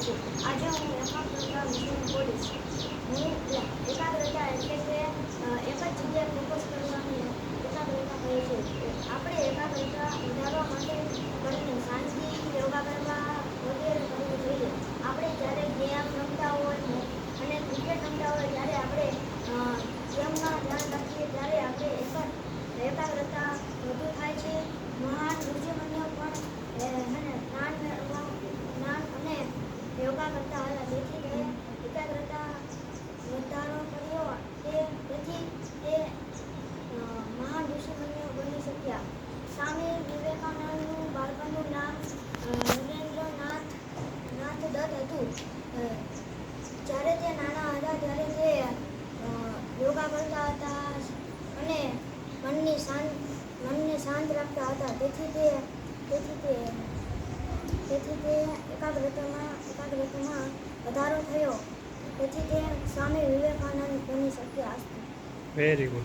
છું. આજે હું એકાગ્રતા વિશે બોલીશ. એકાગ્રતા એટલે કે એક જ જગ્યાએ ફોકસ કરવાની એકાગ્રતા કહે છે. આપણે એકાગ્રતા વધારવા માટે કરીને શાંતિ, યોગા કરવા વગેરે કરવું જોઈએ. આપણે જ્યારે ગેમ રમતા હોય અને ક્રિકેટ રમતા હોય ત્યારે આપણે ગેમમાં ધ્યાન રાખીએ ત્યારે આપણે એકાગ્રતા વધુ થાય છે. મહાન ઋષિમુનિઓ પણ જ્ઞાન અને યોગા કરતા હતા. તેથી તે એકાગ્રતા વધારો કર્યો. તેથી તે મહાન ઋષિમુનિઓ બની શક્યા. સ્વામી વિવેકાનંદનું બાળપણનું નામ નરેન્દ્રનાથ દત્ત હતું. જ્યારે તે નાના હતા ત્યારે તે યોગા કરતા હતા અને મનને શાંત રાખતા હતા. તેથી તે એકાગ્રતામાં વધારો થયો. તેથી તે સ્વામી વિવેકાનંદ બની શક્યા. Very good.